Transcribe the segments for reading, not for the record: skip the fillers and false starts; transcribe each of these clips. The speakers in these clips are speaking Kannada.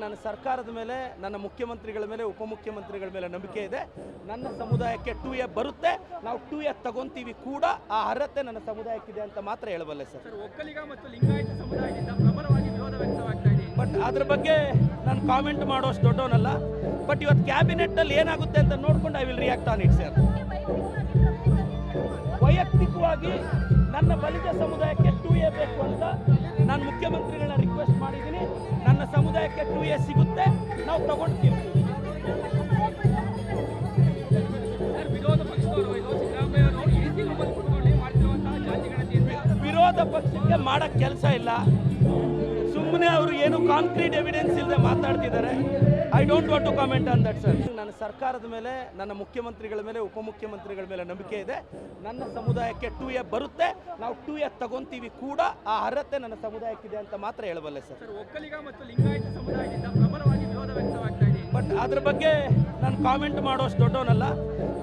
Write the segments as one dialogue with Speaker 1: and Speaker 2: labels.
Speaker 1: ನನ್ನ ಸರ್ಕಾರದ ಮೇಲೆ, ನನ್ನ ಮುಖ್ಯಮಂತ್ರಿಗಳ ಮೇಲೆ, ಉಪಮುಖ್ಯಮಂತ್ರಿಗಳ ಮೇಲೆ ನಂಬಿಕೆ ಇದೆ. ನನ್ನ ಸಮುದಾಯಕ್ಕೆ 2A ಬರುತ್ತೆ, ನಾವು 2A ತಗೊಂತೀವಿ ಕೂಡ. ಆ ಅರ್ಹತೆ ನನ್ನ ಸಮುದಾಯಕ್ಕಿದೆ ಅಂತ ಮಾತ್ರ ಹೇಳಬಲ್ಲೆ ಸರ್.
Speaker 2: ಒಕ್ಕಲಿಗ ಮತ್ತು ಲಿಂಗಾಯತ ಸಮುದಾಯದಿಂದ ಪ್ರಬಲವಾಗಿ ವಿರೋಧ ವ್ಯಕ್ತವಾಗ್ತಾ ಇದೆ.
Speaker 1: ಬಟ್ ಅದ್ರ ಬಗ್ಗೆ ನಾನು ಕಾಮೆಂಟ್ ಮಾಡೋಷ್ಟು ದೊಡ್ಡವನಲ್ಲ. ಬಟ್ ಇವತ್ತು ಕ್ಯಾಬಿನೆಟ್ಟಲ್ಲಿ ಏನಾಗುತ್ತೆ ಅಂತ ನೋಡ್ಕೊಂಡು I will react on it sir. ವೈಯಕ್ತಿಕವಾಗಿ ನನ್ನ ಬಲಿಜ ಸಮುದಾಯಕ್ಕೆ 2A ಬೇಕು ಅಂತ ನಾನು ಮುಖ್ಯಮಂತ್ರಿಗಳನ್ನ ರಿಕ್ವೆಸ್ಟ್ ಮಾಡಿದ್ದೀನಿ. ನನ್ನ ಸಮುದಾಯಕ್ಕೆ 2A ಸಿಗುತ್ತೆ, ನಾವು ತಗೊಂಡ್ತೀವಿ.
Speaker 2: ವಿರೋಧ ಪಕ್ಷದವರು ಸಿದ್ದರಾಮಯ್ಯ ಅವರು AC ರೂಪದಲ್ಲಿ ಕುತ್ಕೊಂಡು ಮಾಡ್ತಿರುವಂತಹ ಜಾತಿ ಗಣತಿಯನ್ನು
Speaker 1: ವಿರೋಧ ಪಕ್ಷಕ್ಕೆ ಮಾಡಕ್ ಕೆಲಸ ಇಲ್ಲ. ಸುಮ್ಮನೆ ಅವರು ಏನು ಕಾಂಕ್ರೀಟ್ ಎವಿಡೆನ್ಸ್ ಇಲ್ಲದೆ ಮಾತಾಡ್ತಿದ್ದಾರೆ. I don't want to comment on that sir. ನನ್ನ ಸರ್ಕಾರದ ಮೇಲೆ, ನನ್ನ ಮುಖ್ಯಮಂತ್ರಿಗಳ ಮೇಲೆ, ಉಪಮುಖ್ಯಮಂತ್ರಿಗಳ ಮೇಲೆ ನಂಬಿಕೆ ಇದೆ. ನನ್ನ ಸಮುದಾಯಕ್ಕೆ 2A ಬರುತ್ತೆ, ನಾವು 2A ತಗೊಂತೀವಿ ಕೂಡ. ಆ ಅರ್ಹತೆ ನನ್ನ ಸಮುದಾಯಕ್ಕಿದೆ ಅಂತ ಮಾತ್ರ ಹೇಳಬಲ್ಲೆ ಸರ್.
Speaker 2: ಒಕ್ಕಲಿಗ ಮತ್ತು ಲಿಂಗಾಯತ ಸಮುದಾಯದಿಂದ ಪ್ರಬಲವಾಗಿ ವಿರೋಧ ವ್ಯಕ್ತವಾಗ್ತಾ ಇದೆ.
Speaker 1: ಬಟ್ ಅದ್ರ ಬಗ್ಗೆ ನಾನು ಕಾಮೆಂಟ್ ಮಾಡೋಷ್ಟು ದೊಡ್ಡವನಲ್ಲ.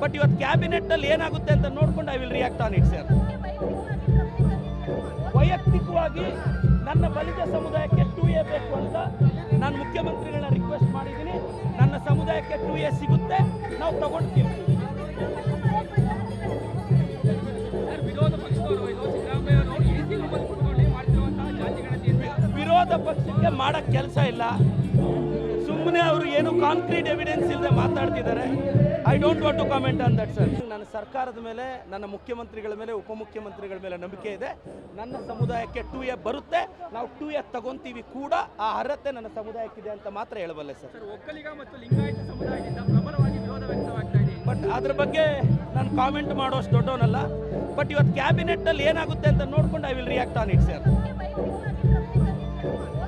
Speaker 1: ಬಟ್ ಇವತ್ತು ಕ್ಯಾಬಿನೆಟ್ಟಲ್ಲಿ ಏನಾಗುತ್ತೆ ಅಂತ ನೋಡ್ಕೊಂಡು I will react on it sir. ವೈಯಕ್ತಿಕವಾಗಿ ನನ್ನ ಬಲಿಜ ಸಮುದಾಯಕ್ಕೆ 2A ಬೇಕು ಅಂತ ನಾನು ಮುಖ್ಯಮಂತ್ರಿಗಳನ್ನ ರಿಕ್ವೆಸ್ಟ್ ಮಾಡಿದ್ದೀನಿ. ನನ್ನ ಸಮುದಾಯಕ್ಕೆ 2A ಸಿಗುತ್ತೆ, ನಾವು ತಗೊಂಡ್ತೀವಿ.
Speaker 2: ವಿರೋಧ ಪಕ್ಷದವರು ಸಿದ್ದರಾಮಯ್ಯ ಅವರು AC ರೂಪದಲ್ಲಿ ಕುತ್ಕೊಂಡು ಮಾಡ್ತಿರುವಂತಹ ಜಾತಿ ಗಣತಿಯನ್ನು
Speaker 1: ವಿರೋಧ ಪಕ್ಷಕ್ಕೆ ಮಾಡಕ್ ಕೆಲಸ ಇಲ್ಲ. ಸುಮ್ಮನೆ ಅವರು ಏನು ಕಾಂಕ್ರೀಟ್ ಎವಿಡೆನ್ಸ್ ಇಲ್ಲದೆ ಮಾತಾಡ್ತಿದ್ದಾರೆ. I don't want to comment on that sir. ನನ್ನ ಸರ್ಕಾರದ ಮೇಲೆ, ನನ್ನ ಮುಖ್ಯಮಂತ್ರಿಗಳ ಮೇಲೆ, ಉಪಮುಖ್ಯಮಂತ್ರಿಗಳ ಮೇಲೆ ನಂಬಿಕೆ ಇದೆ. ನನ್ನ ಸಮುದಾಯಕ್ಕೆ 2A ಬರುತ್ತೆ, ನಾವು 2A ತಗೊಂತೀವಿ ಕೂಡ. ಆ ಅರ್ಹತೆ ನನ್ನ ಸಮುದಾಯಕ್ಕಿದೆ ಅಂತ ಮಾತ್ರ ಹೇಳಬಲ್ಲೆ ಸರ್.
Speaker 2: ಒಕ್ಕಲಿಗ ಮತ್ತು ಲಿಂಗಾಯತ ಸಮುದಾಯದಿಂದ ಪ್ರಬಲವಾಗಿ ವಿರೋಧ ವ್ಯಕ್ತವಾಗ್ತಾ ಇದೆ.
Speaker 1: ಬಟ್ ಅದ್ರ ಬಗ್ಗೆ ನಾನು ಕಾಮೆಂಟ್ ಮಾಡೋಷ್ಟು ದೊಡ್ಡವನಲ್ಲ. ಬಟ್ ಇವತ್ತು ಕ್ಯಾಬಿನೆಟ್ಟಲ್ಲಿ ಏನಾಗುತ್ತೆ ಅಂತ ನೋಡ್ಕೊಂಡು I will react on it sir.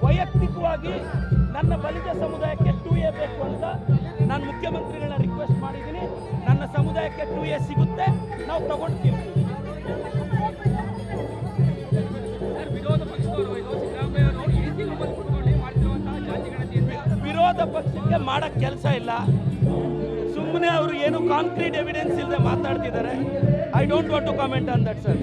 Speaker 1: ವೈಯಕ್ತಿಕವಾಗಿ ನನ್ನ ಬಲಿಜ ಸಮುದಾಯಕ್ಕೆ 2A ಬೇಕು ಅಂತ ನಾನು ಮುಖ್ಯಮಂತ್ರಿಗಳನ್ನ ರಿಕ್ವೆಸ್ಟ್ ಮಾಡಿದ್ದೀನಿ. ನನ್ನ ಸಮುದಾಯಕ್ಕೆ 2A ಸಿಗುತ್ತೆ, ನಾವು ತಗೊಂಡ್ತೀವಿ.
Speaker 2: ವಿರೋಧ ಪಕ್ಷದವರು ಸಿದ್ದರಾಮಯ್ಯ ಅವರು AC ರೂಪದಲ್ಲಿ ಕುತ್ಕೊಂಡು ಮಾಡ್ತಿರುವಂತಹ ಜಾತಿ ಗಣತಿಯನ್ನು
Speaker 1: ವಿರೋಧ ಪಕ್ಷಕ್ಕೆ ಮಾಡಕ್ ಕೆಲಸ ಇಲ್ಲ. ಸುಮ್ಮನೆ ಅವರು ಏನು ಕಾಂಕ್ರೀಟ್ ಎವಿಡೆನ್ಸ್ ಇಲ್ಲದೆ ಮಾತಾಡ್ತಿದ್ದಾರೆ. I don't want to comment on that sir.